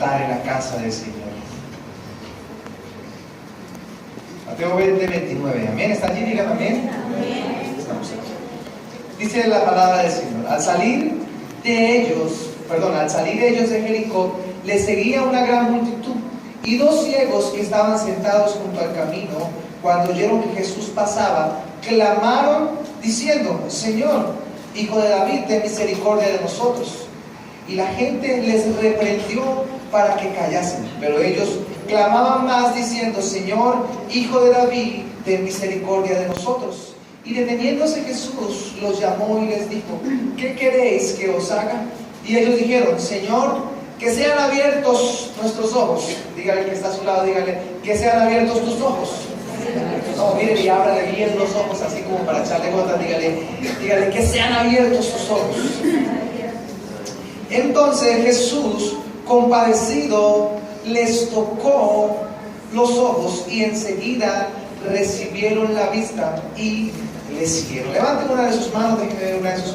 altar en la casa del Señor. Mateo 20, 29. Amén. ¿Está allí? Digan amén. Estamos aquí. Dice la palabra del Señor: al salir ellos de Jericó, les seguía una gran multitud, y dos ciegos que estaban sentados junto al camino, cuando oyeron que Jesús pasaba, clamaron diciendo: Señor, Hijo de David, ten misericordia de nosotros. Y la gente les reprendió para que callasen, pero ellos clamaban más diciendo: Señor, Hijo de David, ten misericordia de nosotros. Y deteniéndose Jesús los llamó y les dijo: ¿qué queréis que os haga? Y ellos dijeron: Señor, que sean abiertos nuestros ojos. Dígale que está a su lado, dígale: que sean abiertos tus ojos. No, mire, y ábrale bien los ojos así como para echarle gotas. Dígale que sean abiertos sus ojos. Entonces Jesús, compadecido, les tocó los ojos, y enseguida recibieron la vista y les siguieron. Levanten una de sus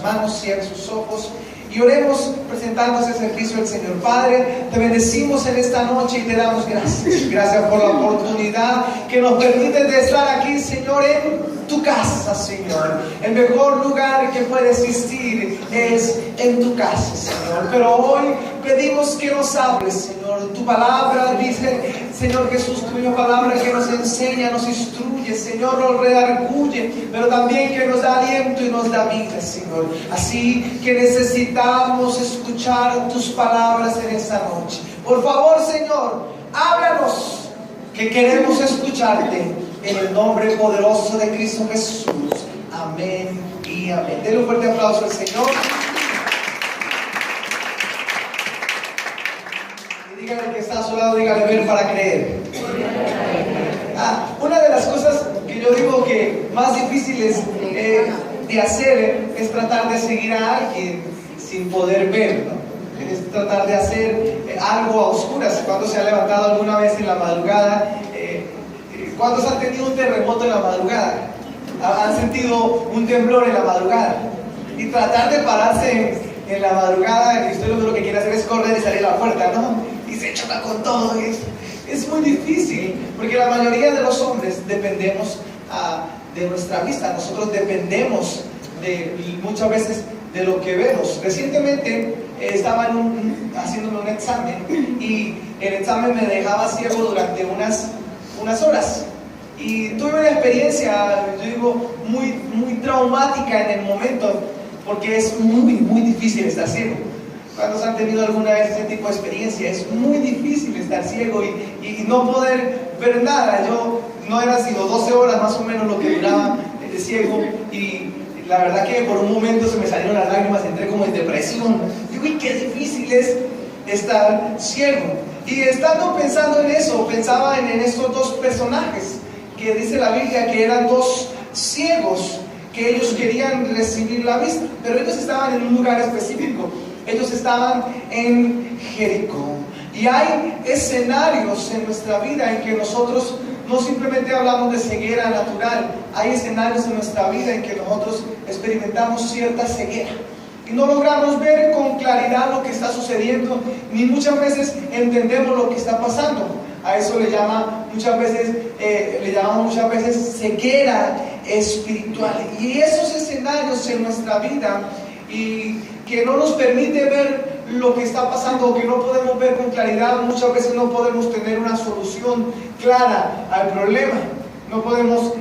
manos, cierren sus ojos y oremos presentando ese servicio al Señor. Padre, te bendecimos en esta noche y te damos gracias. Gracias por la oportunidad que nos permite de estar aquí, Señor, en tu casa, Señor. El mejor lugar que puede existir es en tu casa, Señor. Pero hoy pedimos que nos hables, Señor. Tu palabra dice, Señor Jesús, tu palabra que nos enseña, nos instruye, Señor, nos redarguye, pero también que nos da aliento y nos da vida, Señor. Así que necesitamos escuchar tus palabras en esta noche. Por favor, Señor, háblanos, que queremos escucharte, en el nombre poderoso de Cristo Jesús. Amén y amén. Denle un fuerte aplauso al Señor. Y dígale que está a su lado, dígale: ver para creer. Una de las cosas que yo digo que más difíciles de hacer es tratar de seguir a alguien sin poder ver, ¿no? Es tratar de hacer algo a oscuras. Cuando se ha levantado alguna vez en la madrugada, ¿cuántos han tenido un terremoto en la madrugada? ¿Han sentido un temblor en la madrugada? Y tratar de pararse en la madrugada, y usted lo que quiere hacer es correr y salir a la puerta, ¿no? Y se choca con todo. Es muy difícil, porque la mayoría de los hombres dependemos de nuestra vista. Nosotros dependemos muchas veces de lo que vemos. Recientemente estaba haciéndome un examen, y el examen me dejaba ciego durante unas horas. Y tuve una experiencia, yo digo, muy traumática en el momento, porque es muy difícil estar ciego. ¿Cuántos han tenido alguna vez ese tipo de experiencia? Es muy difícil estar ciego y no poder ver nada. Yo no era sino 12 horas más o menos lo que duraba ciego, y la verdad que por un momento se me salieron las lágrimas, entré como en depresión. Digo, y qué difícil es estar ciego. Y estando pensando en eso, pensaba en estos dos personajes que dice la Biblia que eran dos ciegos, que ellos querían recibir la vista, pero ellos estaban en un lugar específico. Ellos estaban en Jericó. Y hay escenarios en nuestra vida en que nosotros no simplemente hablamos de ceguera natural. Hay escenarios en nuestra vida en que nosotros experimentamos cierta ceguera y no logramos ver con claridad lo que está sucediendo, ni muchas veces entendemos lo que está pasando. A eso le llamamos muchas veces ceguera espiritual. Y esos escenarios en nuestra vida y que no nos permite ver lo que está pasando, o que no podemos ver con claridad, muchas veces no podemos tener una solución clara al problema. No podemos,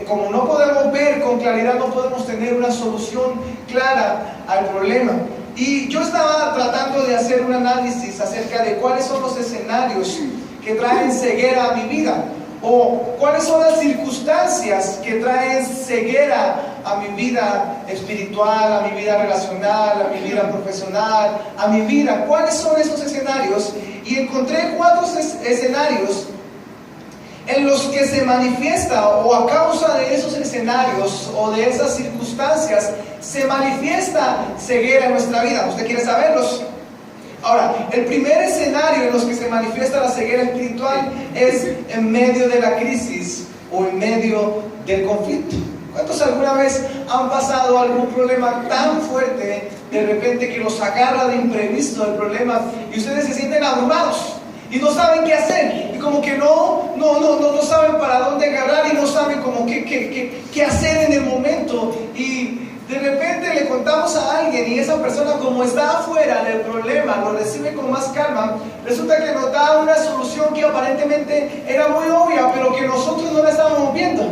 como no podemos ver con claridad, no podemos tener una solución clara al problema. Y yo estaba tratando de hacer un análisis acerca de cuáles son los escenarios que traen ceguera a mi vida, o cuáles son las circunstancias que traen ceguera a mi vida espiritual, a mi vida relacional, a mi vida profesional, a mi vida. ¿Cuáles son esos escenarios? Y encontré 4 escenarios en los que se manifiesta, o a causa de esos escenarios o de esas circunstancias, se manifiesta ceguera en nuestra vida. ¿Usted quiere saberlos? Ahora, el primer escenario en los que se manifiesta la ceguera espiritual es en medio de la crisis o en medio del conflicto. ¿Cuántos alguna vez han pasado algún problema tan fuerte de repente que los agarra de imprevisto el problema y ustedes se sienten abrumados y no saben qué hacer y como que no saben para dónde agarrar y no saben como qué hacer en el momento, y de repente le contamos a alguien y esa persona, como está afuera del problema, lo recibe con más calma. Resulta que nos da una solución que aparentemente era muy obvia, pero que nosotros no la estábamos viendo.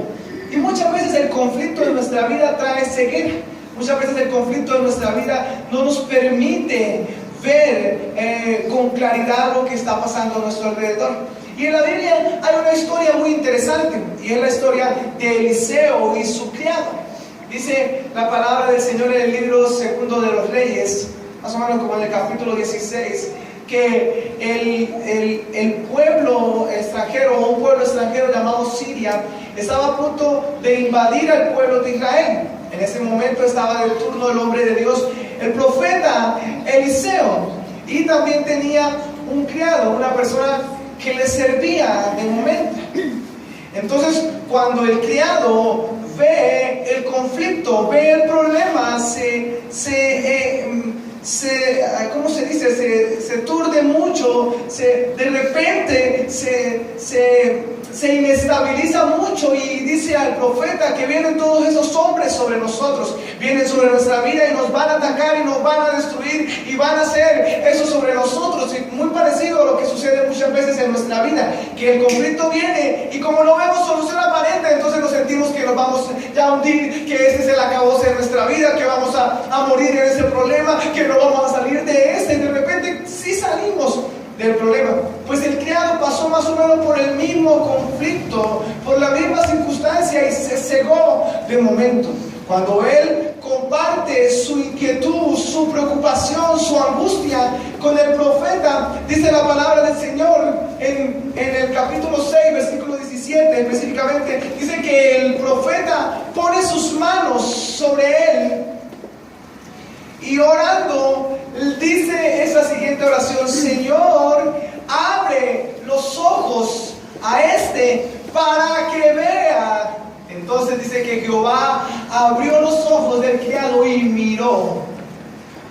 Y muchas veces el conflicto de nuestra vida trae ceguera. Muchas veces el conflicto de nuestra vida no nos permite ver con claridad lo que está pasando a nuestro alrededor. Y en la Biblia hay una historia muy interesante, y es la historia de Eliseo y su criado. Dice la palabra del Señor en el libro segundo de los Reyes, más o menos como en el capítulo 16, que el pueblo extranjero, o un pueblo extranjero llamado Siria, estaba a punto de invadir al pueblo de Israel. En ese momento estaba de turno el hombre de Dios, el profeta Eliseo, y también tenía un criado, una persona que le servía de momento. Entonces, cuando el criado ve el conflicto, ve el problema, ¿cómo se dice? Se turde mucho, de repente se inestabiliza mucho, y dice al profeta que vienen todos esos hombres sobre nosotros, vienen sobre nuestra vida y nos van a atacar y nos van a destruir y van a hacer eso sobre nosotros. Y muy parecido a lo que sucede muchas veces en nuestra vida, que el conflicto viene y como no vemos solución aparente, entonces nos sentimos que nos vamos ya a hundir, que este es el acabose de nuestra vida, que vamos a morir en ese problema, que no vamos a salir de este, y de repente sí salimos del problema. Pues el criado pasó más o menos por el mismo conflicto, por la misma circunstancia, y se cegó de momento. Cuando él comparte su inquietud, su preocupación, su angustia con el profeta, dice la palabra del Señor en el capítulo 6, versículo 17 específicamente, dice que el profeta pone sus manos sobre él y orando dice esa siguiente oración: Señor, abre los ojos a este para que vea. Entonces dice que Jehová abrió los ojos del criado y miró.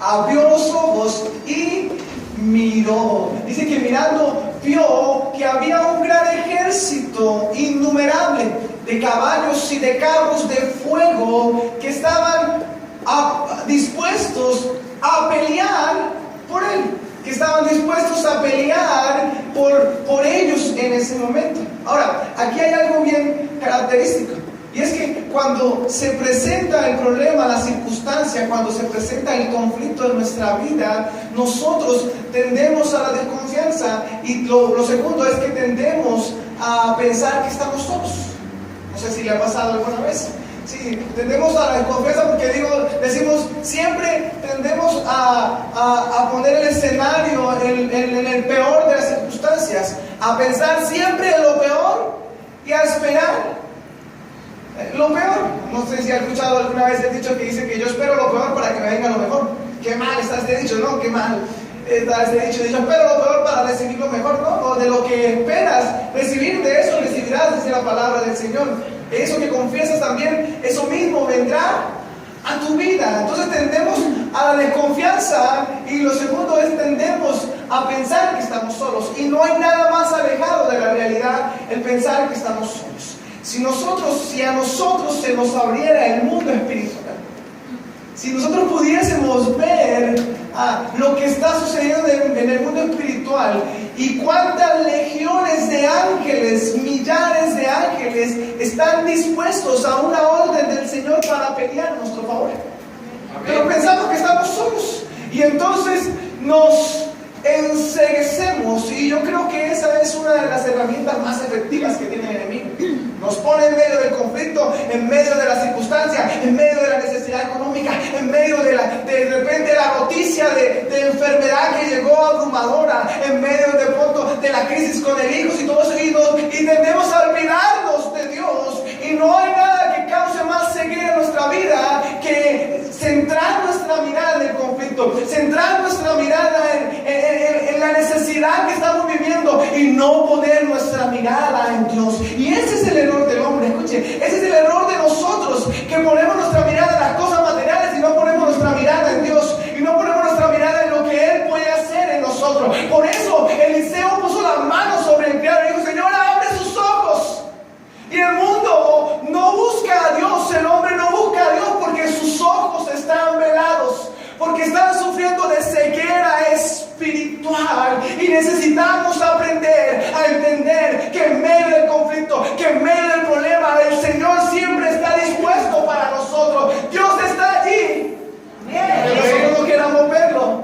Abrió los ojos y miró. Dice que mirando vio que había un gran ejército innumerable de caballos y de carros de fuego que estaban dispuestos a pelear por él, que estaban dispuestos a pelear por ellos en ese momento. Ahora, aquí hay algo bien característico, y es que cuando se presenta el problema, la circunstancia, cuando se presenta el conflicto en nuestra vida, nosotros tendemos a la desconfianza, y lo segundo es que tendemos a pensar que estamos solos. No sé si le ha pasado alguna vez. Sí, tendemos a la desconfianza porque decimos, siempre tendemos a poner el escenario en el peor de las circunstancias, a pensar siempre en lo peor y a esperar lo peor. No sé si ha escuchado alguna vez el dicho que dice que yo espero lo peor para que me venga lo mejor. Qué mal está este dicho, ¿no? Qué mal está este dicho. Yo espero lo peor para recibir lo mejor, ¿no? O de lo que esperas recibir, de eso recibirás, dice la palabra del Señor. Eso que confiesas también, eso mismo vendrá a tu vida. Entonces tendemos a la desconfianza, y lo segundo es tendemos a pensar que estamos solos, y no hay nada más alejado de la realidad el pensar que estamos solos. Si a nosotros se nos abriera el mundo espiritual, si nosotros pudiésemos ver lo que está sucediendo en el mundo espiritual, y cuántas legiones de ángeles, millares de ángeles están dispuestos a una orden del Señor para pelear a nuestro favor. Pero pensamos que estamos solos, y entonces nos enceguecemos, y yo creo que esa es una de las herramientas más efectivas que tiene el enemigo. Nos pone en medio del conflicto, en medio de la circunstancia, en medio de la necesidad económica, en medio de repente la noticia de enfermedad que llegó abrumadora, en medio de pronto de la crisis con el hijo y todo eso, y tendemos a olvidarnos de Dios, y no hay nada que cause más ceguera en nuestra vida que centrar nuestra mirada en el conflicto, centrar nuestra mirada en la necesidad que estamos viviendo, y no poner nuestra mirada en Dios. Y ese es el error del hombre, escuche, ese es el error de nosotros, que ponemos nuestra mirada en las cosas materiales y no ponemos nuestra mirada en Dios. Y Por eso Eliseo puso las manos sobre el criado y dijo: Señor, abre sus ojos. Y el mundo no busca a Dios, el hombre no busca a Dios porque sus ojos están velados, porque están sufriendo de ceguera espiritual. Y necesitamos aprender a entender que en medio del conflicto, que en medio del problema, el Señor siempre está dispuesto para nosotros. Dios está allí. Que nosotros no queramos verlo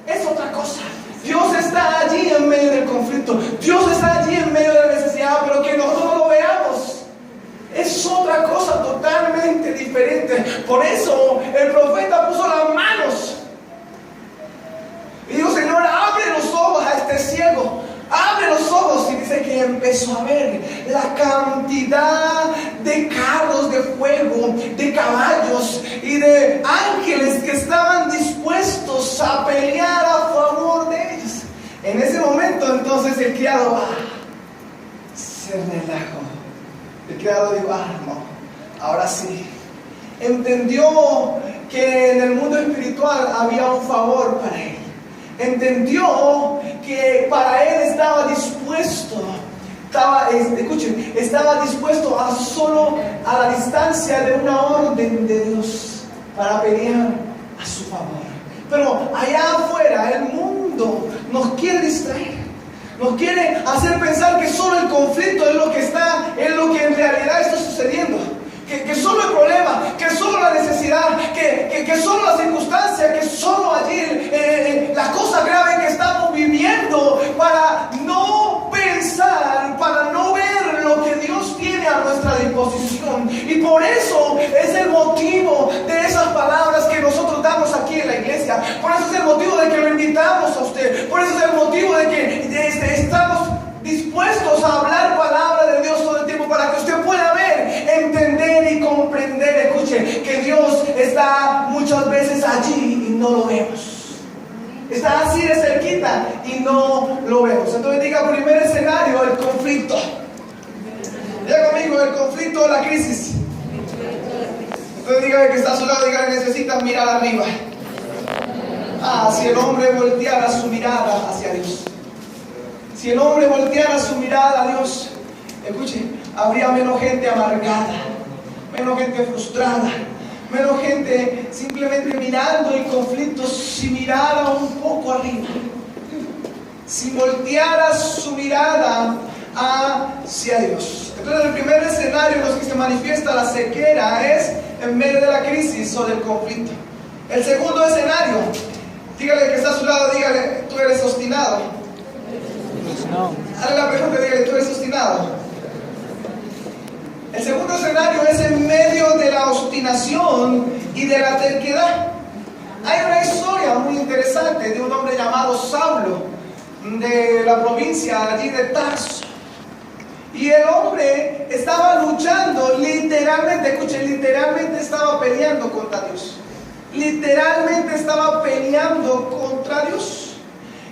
es otra cosa. Dios está allí en medio del conflicto, Dios está allí en medio de la necesidad, pero que nosotros no lo veamos es otra cosa totalmente diferente. Por eso el profeta puso las manos y dijo: Señor, abre los ojos a este ciego, abre los ojos. Y dice que empezó a ver la cantidad de carros de fuego, de caballos y de ángeles que estaban dispuestos a pelear a favor de ellos. En ese momento entonces el criado se relajó. El criado dijo: no, ahora sí. Entendió que en el mundo espiritual había un favor para él. Entendió que para él estaba dispuesto, estaba dispuesto a solo a la distancia de una orden de Dios para pelear a su favor. Pero allá afuera el mundo nos quiere distraer, nos quiere hacer pensar que solo el conflicto es lo que en realidad está sucediendo. Que solo el problema, que solo la necesidad, que solo la circunstancia, que solo allí la cosa grave que estamos viviendo, para no pensar, para no ver lo que Dios tiene a nuestra disposición. Y por eso es el motivo de esas palabras que nosotros damos aquí en la iglesia. Por eso es el motivo de que lo invitamos a usted. Por eso es el motivo de que estamos dispuestos a hablar palabra de Dios todo el tiempo, para que usted pueda ver, entender y comprender. Escuche, que Dios está muchas veces allí y no lo vemos. Está así de cerquita y no lo vemos. Entonces diga: primer escenario, el conflicto. Diga conmigo: el conflicto o la crisis. Entonces dígame que está a su lado, dígale: necesitas mirar arriba. Si el hombre volteara su mirada hacia Dios, si el hombre volteara su mirada a Dios, escuche, habría menos gente amargada, menos gente frustrada, menos gente simplemente mirando el conflicto. Si mirara un poco arriba, si volteara su mirada hacia Dios. Entonces el primer escenario en el que se manifiesta la sequera es en medio de la crisis o del conflicto. El segundo escenario, dígale que está a su lado, dígale: tú eres obstinado. No. Hazle la pregunta, dígale: tú eres obstinado. El segundo escenario es en medio de la obstinación y de la terquedad. Hay una historia muy interesante de un hombre llamado Saulo, de la provincia allí de Tarso. Y el hombre estaba luchando, literalmente, escuchen, literalmente estaba peleando contra Dios. Literalmente estaba peleando contra Dios.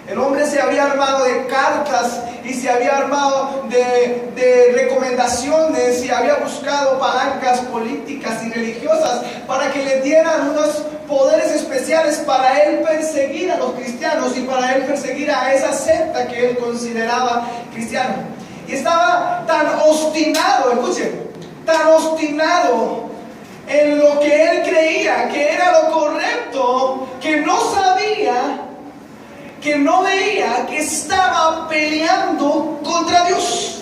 El hombre se había armado de cartas y se había armado de recomendaciones y había buscado palancas políticas y religiosas para que le dieran unos poderes especiales para él perseguir a los cristianos y para él perseguir a esa secta que él consideraba cristiana. Y estaba tan obstinado, escuchen, tan obstinado en lo que él creía que era lo correcto, que no sabía, que no veía que estaba peleando contra Dios.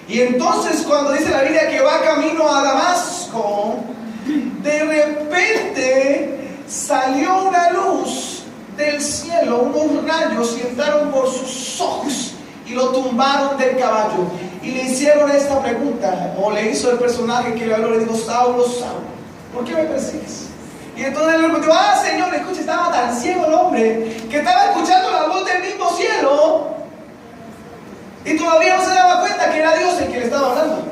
Y entonces, cuando dice la Biblia que va camino a Damasco, de repente salió una luz del cielo, unos rayos, y entraron por sus ojos y lo tumbaron del caballo. Y le hicieron esta pregunta, o le hizo el personaje que le habló, le dijo: Saulo, Saulo, ¿por qué me persigues? Y entonces él le dijo: Señor, escucha, estaba tan ciego el hombre que estaba escuchando la voz del mismo cielo y todavía no se daba cuenta que era Dios el que le estaba hablando.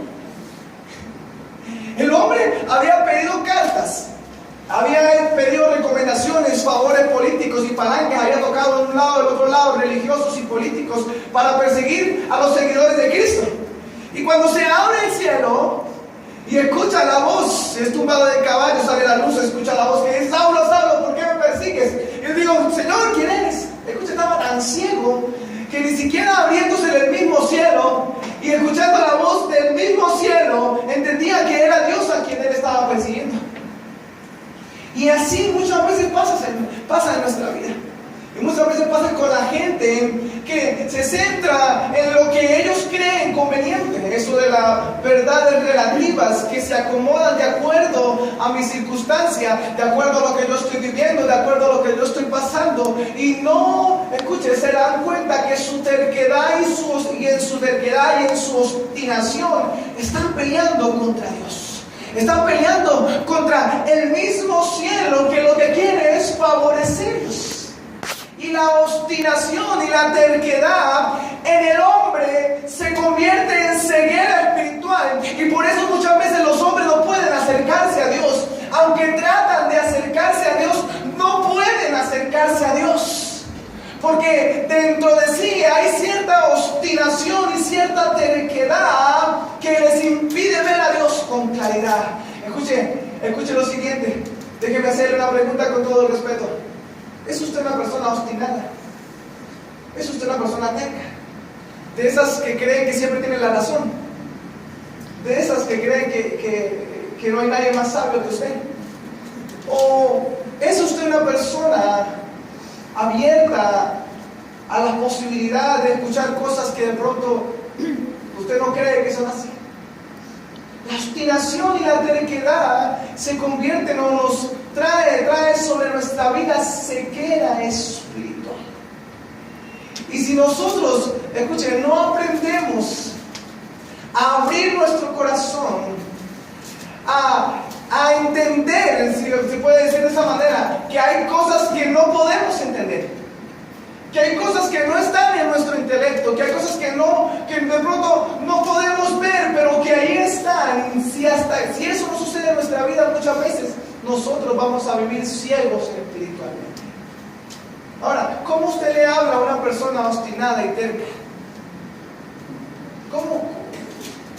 El hombre había pedido cartas, había pedido recomendaciones, favores políticos y palancas, había tocado de un lado, del otro lado, religiosos y políticos, para perseguir a los seguidores de Cristo. Y cuando se abre el cielo y escucha la voz, es tumbado del caballo, sale la luz, escucha la voz que dice: Saulo, Saulo, ¿por qué me persigues? Y yo digo: Señor, ¿quién eres? escucha, estaba tan ciego que ni siquiera abriéndose del mismo cielo y escuchando la voz del mismo cielo, entendía que era Dios a quien él estaba persiguiendo. Y así muchas veces pasa en nuestra vida. Y muchas veces pasa con la gente que se centra en lo que ellos creen conveniente. Eso de las verdades relativas que se acomodan de acuerdo a mi circunstancia, de acuerdo a lo que yo estoy viviendo, de acuerdo a lo que yo estoy pasando. Y no, escuche, se dan cuenta que su terquedad y en su obstinación están peleando contra Dios. Están peleando contra el mismo cielo que lo que quiere es favorecerlos. Y la obstinación y la terquedad en el hombre se convierte en ceguera espiritual. Y por eso muchas veces los hombres no pueden acercarse a Dios. Aunque tratan de acercarse a Dios, no pueden acercarse a Dios. Porque dentro de sí hay cierta obstinación y cierta terquedad que les impide ver a Dios con claridad. Escuche lo siguiente. Déjeme hacerle una pregunta con todo el respeto. ¿Es usted una persona obstinada? ¿Es usted una persona terca? De esas que creen que siempre tienen la razón. De esas que creen que no hay nadie más sabio que usted. ¿O es usted una persona abierta a la posibilidad de escuchar cosas que de pronto usted no cree que son así? La obstinación y la terquedad se convierten o nos trae sobre nuestra vida ceguera espiritual. Y si nosotros, escuchen, no aprendemos a abrir nuestro corazón, a entender, si se puede decir de esa manera, que hay cosas que no podemos entender, que hay cosas que no están en nuestro intelecto, que hay cosas que de pronto no podemos ver, pero que ahí están. Si eso no sucede en nuestra vida, muchas veces nosotros vamos a vivir ciegos espiritualmente. Ahora, ¿cómo usted le habla a una persona obstinada y terca? ¿Cómo?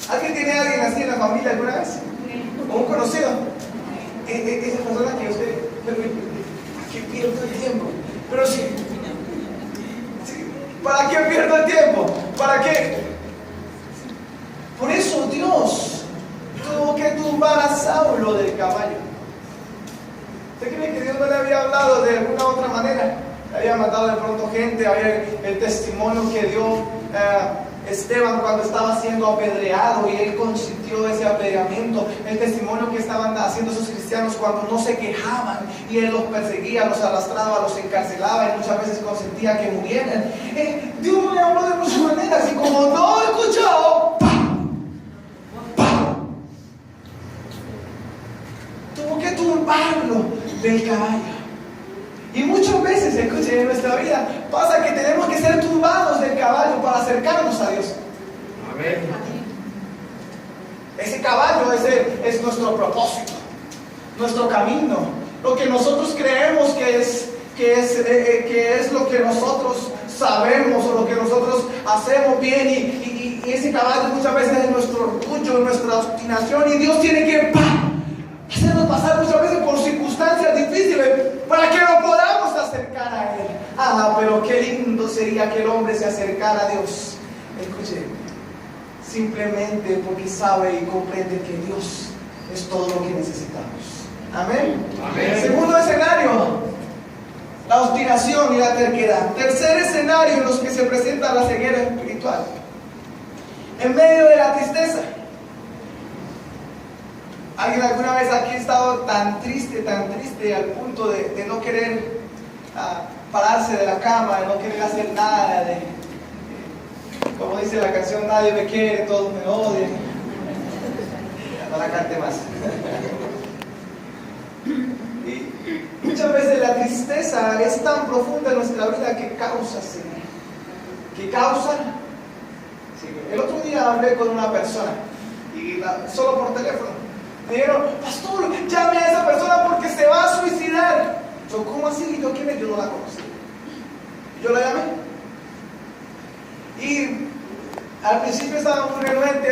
¿Alguien tiene a alguien así en la familia alguna vez? ¿O un conocido? Esa persona que usted, ¿para qué pierdo el tiempo? Pero sí, ¿para qué pierdo el tiempo? ¿Para qué? Por eso Dios tuvo que tumbar a Saulo del caballo. ¿Usted cree que Dios no le había hablado de alguna otra manera? Le había matado de pronto gente, había el testimonio que dio Esteban cuando estaba siendo apedreado y él consintió ese apedreamiento, el testimonio que estaban haciendo esos cristianos cuando no se quejaban y él los perseguía, los arrastraba, los encarcelaba y muchas veces consentía que murieran. Dios no le habló de muchas maneras y como no escuchó, tuvo que tumbarlo del caballo. Y muchas veces, escuchen, en nuestra vida pasa que tenemos que ser tumbados del caballo para acercarnos a Dios. Amén. Ese caballo es nuestro propósito, nuestro camino, lo que nosotros creemos que es lo que nosotros sabemos o lo que nosotros hacemos bien y ese caballo muchas veces es nuestro orgullo, nuestra obstinación y Dios tiene que hacernos pasar muchas veces por circunstancias difíciles para que nos podamos acercar a Él. Pero qué lindo sería que el hombre se acercara a Dios. Escuche, simplemente porque sabe y comprende que Dios es todo lo que necesitamos. Amén. Amén. Segundo escenario, la obstinación y la terquedad. Tercer escenario en los que se presenta la ceguera espiritual. En medio de la tristeza. ¿Alguien alguna vez aquí ha estado tan triste al punto de no querer pararse de la cama, de no querer hacer nada, como dice la canción, nadie me quiere, todos me odian? No la cante más. Y muchas veces la tristeza es tan profunda en nuestra vida que causa ceguera. El otro día hablé con una persona, y solo por teléfono. Me dijeron, pastor, llame a esa persona porque se va a suicidar. Yo, ¿cómo así? ¿Y yo quién es? Yo no la conocí. Yo la llamé. Y al principio estaba muy renuente,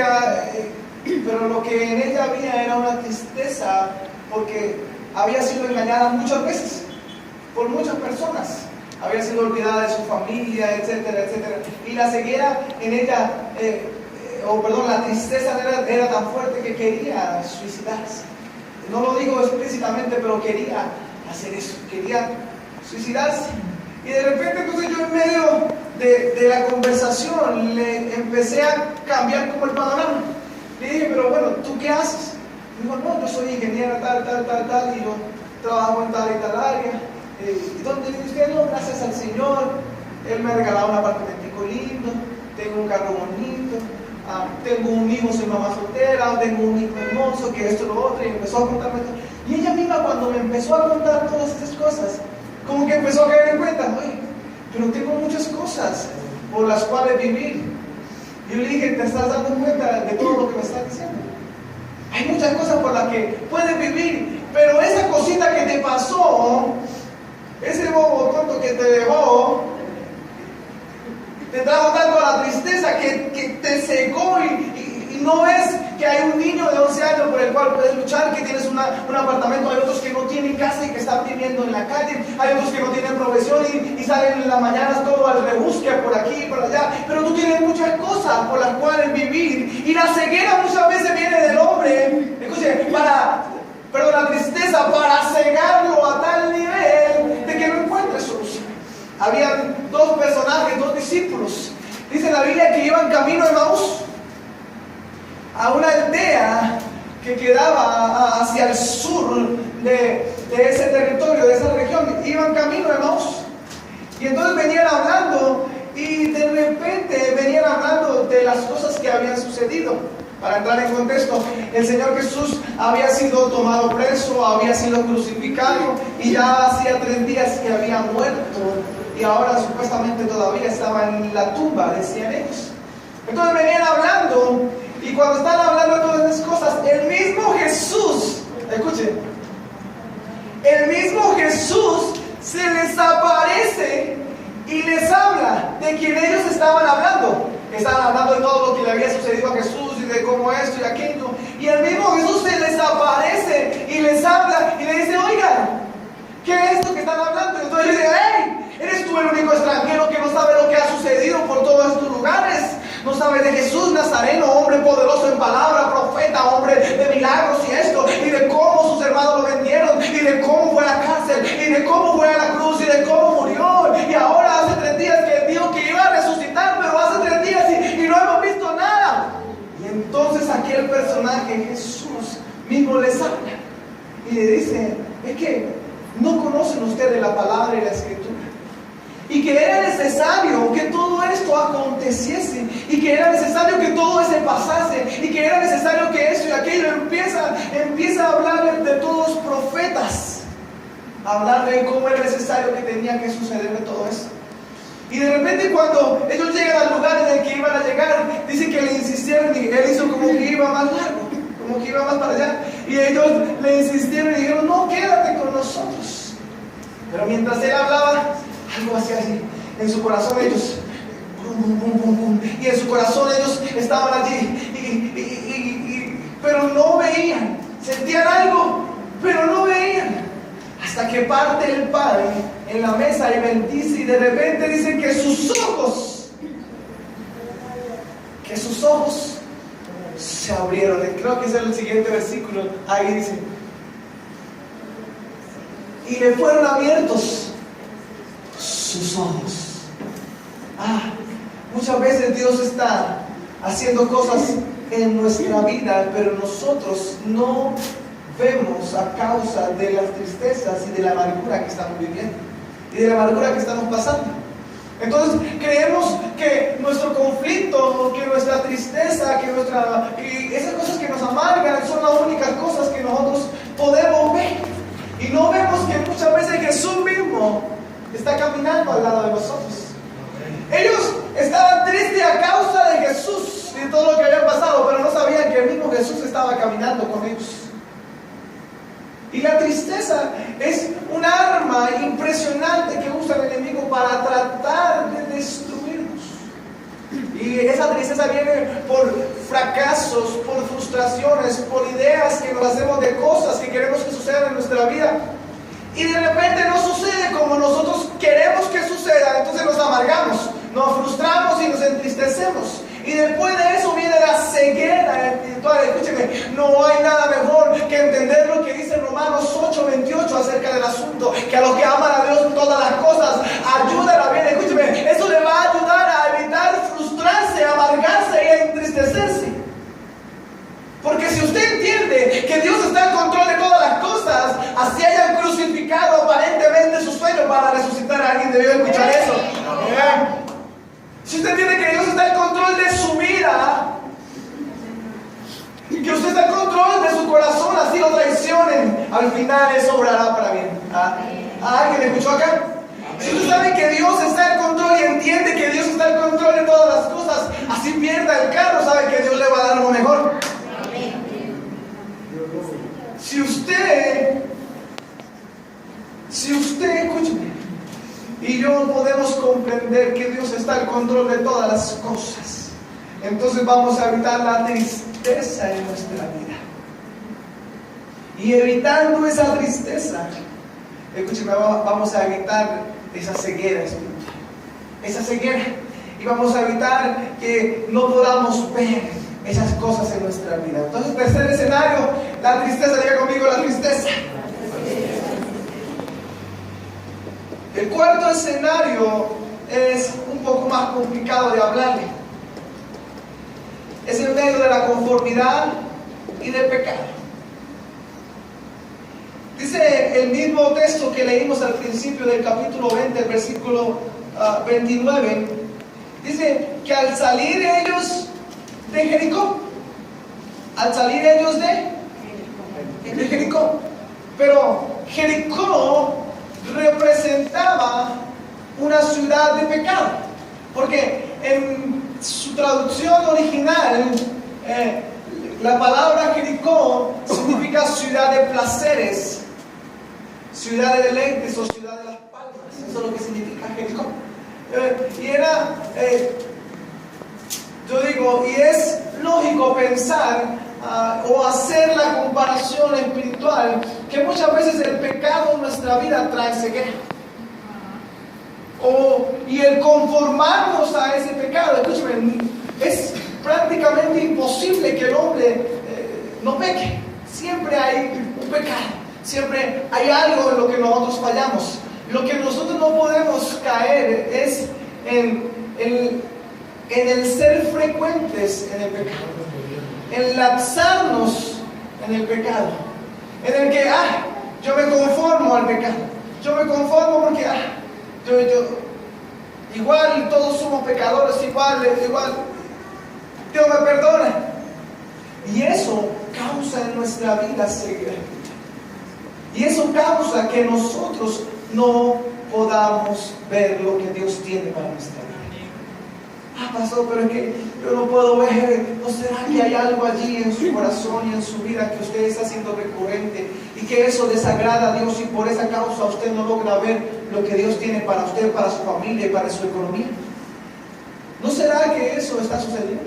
pero lo que en ella había era una tristeza porque había sido engañada muchas veces por muchas personas. había sido olvidada de su familia, etcétera, etcétera. Y la ceguera en ella, la tristeza era tan fuerte que quería suicidarse. No lo digo explícitamente, pero quería hacer eso, quería suicidarse. Y de repente, entonces yo en medio de la conversación le empecé a cambiar como el panorama. Le dije, pero bueno, ¿tú qué haces? Me dijo, no, yo soy ingeniera tal, y yo trabajo en tal y tal área. ¿Y dónde vive usted? No, gracias al Señor. Él me ha regalado un apartamentico lindo, tengo un carro bonito, tengo un hijo, soy mamá soltera, tengo un hijo hermoso, que esto, lo otro, y empezó a contarme todo. Y ella misma, cuando me empezó a contar todas estas cosas, como que empezó a caer en cuenta, oye, pero tengo muchas cosas por las cuales vivir. Y yo le dije, ¿te estás dando cuenta de todo lo que me estás diciendo? Hay muchas cosas por las que puedes vivir, pero esa cosita que te pasó, ese bobo tonto que te dejó, te trajo tanto a la tristeza que te secó y no ves que hay un niño de 11 años por el cual puedes luchar, que tienes un apartamento, hay otros que no tienen casa y que están viviendo en la calle, hay otros que no tienen profesión y salen en las mañanas todo al rebusque por aquí y por allá, pero tú tienes muchas cosas por las cuales vivir, y la ceguera muchas veces viene del hombre, escuche, la tristeza para cegarlo a tal nivel de que no encuentre solución. Habían dos personajes, dos discípulos, dice la Biblia, que iban camino de Emaús, a una aldea que quedaba hacia el sur de ese territorio, de esa región. Iban camino de Emaús. Y entonces venían hablando, y de repente venían hablando de las cosas que habían sucedido. Para entrar en contexto, el Señor Jesús había sido tomado preso, había sido crucificado, y ya hacía 3 días que había muerto, y ahora supuestamente todavía estaba en la tumba, decían ellos. Entonces venían hablando, y cuando están hablando de todas esas cosas, el mismo Jesús, escuchen, el mismo Jesús se les aparece y les habla de quien ellos estaban hablando. Estaban hablando de todo lo que le había sucedido a Jesús y de cómo esto y aquello. Y el mismo Jesús se les aparece y les habla y le dice, oigan, ¿qué es esto que están hablando? Y entonces le dice, hey, ¿eres tú el único extranjero que no sabe lo que ha sucedido por todos estos lugares? ¿No sabe de Jesús Nazareno, hombre poderoso en palabra, profeta, hombre de milagros y esto? Y de cómo sus hermanos lo vendieron, y de cómo fue a la cárcel, y de cómo fue a la cruz, y de cómo murió. Y ahora hace 3 días que él dijo que iba a resucitar, pero hace 3 días y no hemos visto nada. Y entonces aquel personaje, Jesús, mismo les habla y le dice, es que no conocen ustedes la palabra y la escritura, y que era necesario que todo esto aconteciese, y que era necesario que todo eso pasase, y que era necesario que esto y aquello. Empieza a hablar de todos los profetas, a hablar de cómo era necesario que tenía que suceder de todo eso. Y de repente, cuando ellos llegan al lugar en el que iban a llegar, dice que le insistieron, y él hizo como que iba más largo, como que iba más para allá, y ellos le insistieron y dijeron, no, quédate con nosotros. Pero mientras él hablaba, algo hacía así en su corazón, ellos, y en su corazón ellos estaban allí, pero no veían, sentían algo, pero no veían, hasta que parte el Padre en la mesa y bendice, y de repente dicen que sus ojos se abrieron. Creo que es el siguiente versículo, ahí dice, y le fueron abiertos sus ojos. Muchas veces Dios está haciendo cosas en nuestra vida, pero nosotros no vemos a causa de las tristezas y de la amargura que estamos viviendo y de la amargura que estamos pasando. Entonces creemos que nuestro conflicto, que nuestra tristeza, que esas cosas que nos amargan son las únicas cosas que nosotros podemos ver, y no vemos que muchas veces Jesús mismo está caminando al lado de nosotros. Ellos estaban tristes a causa de Jesús y de todo lo que había pasado, pero no sabían que el mismo Jesús estaba caminando con ellos. Y la tristeza es un arma impresionante que usa el enemigo para tratar de destruirnos. Y esa tristeza viene por fracasos, por frustraciones, por ideas que nos hacemos de cosas que queremos que sucedan en nuestra vida. y de repente no sucede como nosotros queremos que suceda, entonces nos amargamos, nos frustramos y nos entristecemos. Y después de eso viene la ceguera espiritual. Escúcheme, no hay nada mejor que entender lo que dice Romanos 8:28 acerca del asunto, que a los que aman a Dios todas las cosas ayudan a bien. Escúcheme, eso le va a ayudar a evitar frustrarse, amargarse y a entristecerse. Porque si usted entiende que Dios está en control de todas las cosas, así hayan crucificado aparentemente su sueño para resucitar a alguien, debió escuchar eso. Si usted entiende que Dios está en control de su vida, que usted está en control de su corazón, así lo traicionen, al final eso obrará para bien. ¿Alguien escuchó acá? Si usted sabe que Dios está en control y entiende que Dios está en control de todas las cosas, así pierda el carro, sabe que Dios le va a dar lo mejor. Si usted, escúcheme, y yo podemos comprender que Dios está en control de todas las cosas, entonces vamos a evitar la tristeza en nuestra vida. Y evitando esa tristeza, escúcheme, vamos a evitar esa ceguera espiritual, esa ceguera, y vamos a evitar que no podamos ver esas cosas en nuestra vida. Entonces, tercer escenario, la tristeza. Diga conmigo, la tristeza. El cuarto escenario es un poco más complicado de hablarle. Es el medio de la conformidad y del pecado. Dice el mismo texto que leímos al principio del capítulo 20, el versículo 29, dice que al salir ellos de Jericó, de Jericó, pero Jericó representaba una ciudad de pecado, porque en su traducción original la palabra Jericó significa ciudad de placeres, ciudad de deleites o ciudad de las palmas. Eso es lo que significa Jericó. Y era, yo digo, y es lógico pensar o hacer la comparación espiritual, que muchas veces el pecado en nuestra vida trae ceguera, y el conformarnos a ese pecado. Escúcheme, es prácticamente imposible que el hombre no peque. Siempre hay un pecado, siempre hay algo en lo que nosotros fallamos. Lo que nosotros no podemos caer es en el ser frecuentes en el pecado, en lapsarnos en el pecado, en el que yo me conformo al pecado, yo me conformo porque igual todos somos pecadores, igual Dios me perdona, y eso causa en nuestra vida ceguera, y eso causa que nosotros no podamos ver lo que Dios tiene para nuestra vida. Pastor, pero es que yo no puedo ver. ¿No será que hay algo allí en su corazón y en su vida que usted está haciendo recurrente y que eso desagrada a Dios, y por esa causa usted no logra ver lo que Dios tiene para usted, para su familia y para su economía? ¿No será que eso está sucediendo?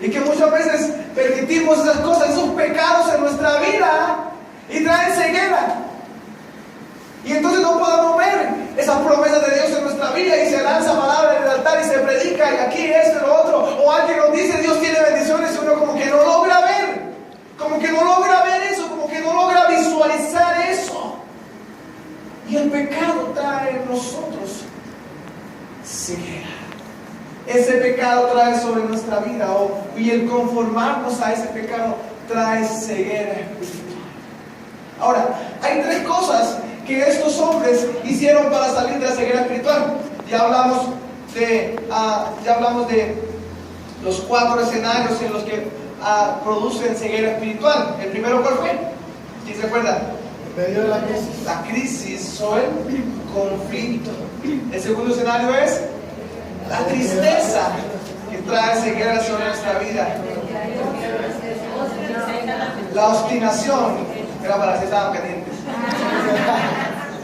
Y que muchas veces permitimos esas cosas, esos pecados en nuestra vida, y traen ceguera. Y entonces no podemos ver esas promesas de Dios en nuestra vida, y se lanza palabra en el altar y se predica, y aquí esto y lo otro, o alguien nos dice Dios tiene bendiciones, y uno como que no logra ver, eso, como que no logra visualizar eso. Y el pecado trae en nosotros ceguera. Ese pecado trae sobre nuestra vida, y el conformarnos a ese pecado trae ceguera espiritual. Ahora, hay tres cosas que estos hombres hicieron para salir de la ceguera espiritual. Ya hablamos de los cuatro escenarios en los que producen ceguera espiritual. ¿El primero cuál fue? ¿Quién se acuerda? En medio de la crisis. La crisis o el conflicto. El segundo escenario es la tristeza, que trae ceguera sobre nuestra vida. La obstinación, era para las que estaban pendientes.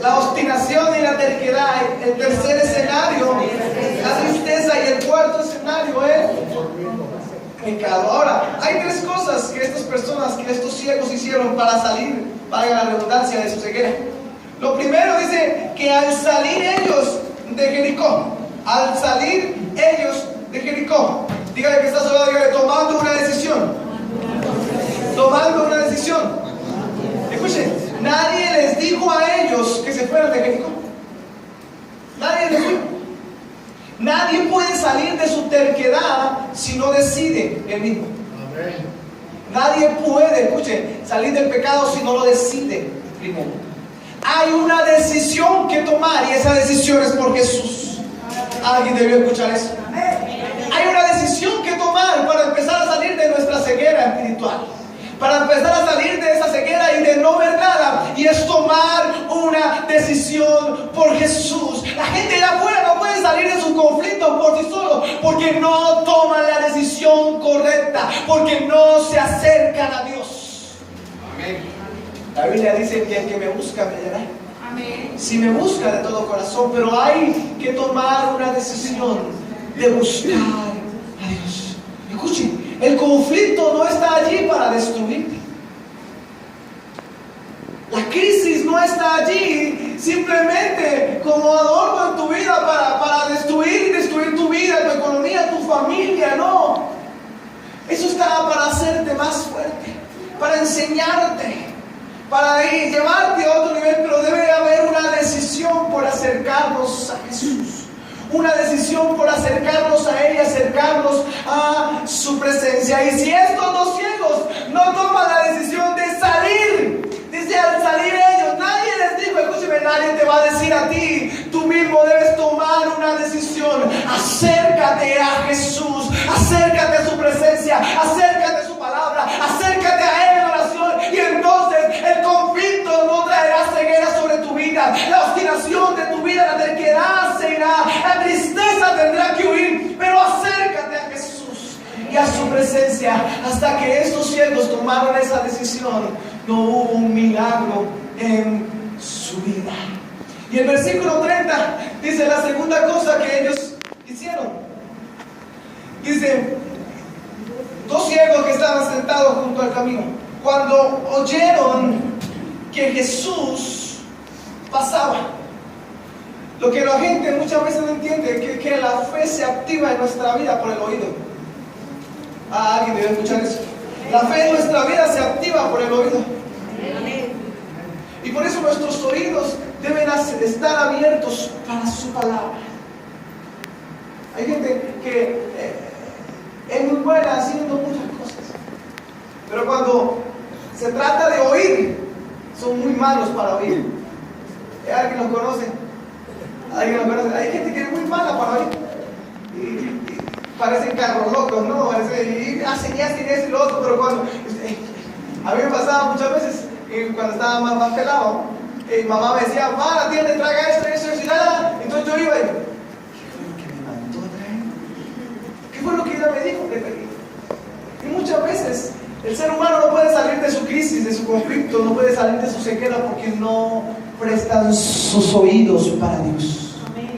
La obstinación y la terquedad. El tercer escenario, la tristeza. Y el cuarto escenario es pecado. Ahora, hay tres cosas que estas personas, que estos ciegos hicieron para salir, valga la redundancia, de su ceguera. Lo primero dice que al salir ellos de Jericó, dígale que está solo, dígale, tomando una decisión. Escuchen, nadie les dijo a ellos que se fueran de Jericó. Nadie les dijo. Nadie puede salir de su terquedad si no decide él mismo. Nadie puede, escuchen, salir del pecado si no lo decide primero. Hay una decisión que tomar y esa decisión es por Jesús. Alguien debió escuchar eso. Hay una decisión que tomar para empezar a salir de nuestra ceguera espiritual, para empezar a salir de esa ceguera y de no ver nada, y es tomar una decisión por Jesús. La gente de afuera no puede salir de sus conflictos por sí solo, porque no toman la decisión correcta, porque no se acercan a Dios. Amén. La Biblia dice que el que me busca me hallará. Amén. Si me busca de todo corazón, pero hay que tomar una decisión de buscar a Dios. Escuchen, el conflicto no está allí para destruirte. La crisis no está allí simplemente como adorno en tu vida para destruir tu vida, tu economía, tu familia. No, eso está para hacerte más fuerte, para enseñarte, para llevarte a otro nivel. Pero debe haber una decisión por acercarnos a Jesús. Una decisión por acercarnos a Él y acercarnos a su presencia. Y si estos dos ciegos no toman la decisión de salir, dice, al salir ellos, nadie les dijo, escúcheme, nadie te va a decir a ti, tú mismo debes tomar una decisión. Acércate a Jesús, acércate a su presencia, acércate a su palabra, acércate a Él en oración, y entonces el conflicto no traerá ceguera sobre tu vida, la obstinación de tu vida, la terquedad se irá, la tristeza tendrá que huir. Pero acércate a Jesús y a su presencia. Hasta que estos siervos tomaron esa decisión, no hubo un milagro en su vida. Y el versículo 30 dice la segunda cosa que ellos hicieron. Dice, dos ciegos que estaban sentados junto al camino, cuando oyeron que Jesús pasaba. Lo que la gente muchas veces no entiende es que la fe se activa en nuestra vida por el oído. Alguien debe escuchar eso. La fe en nuestra vida se activa por el oído. Y por eso nuestros oídos deben estar abiertos para su palabra. Hay gente que es muy buena haciendo muchas cosas, pero cuando se trata de oír, son muy malos para oír. ¿Alguien los conoce? Hay gente que es muy mala para oír. Y parecen carros locos, ¿no? Y hacen y lo otro, pero cuando... A mí me pasaba muchas veces, cuando estaba más pelado, mi mamá me decía, la tía te traga esto y nada. Entonces yo iba y... ¿Qué fue lo que me mandó a traer? ¿Qué fue lo que ella me dijo que traía? Y muchas veces el ser humano no puede salir de su crisis, de su conflicto, no puede salir de su ceguera porque no prestan sus oídos para Dios.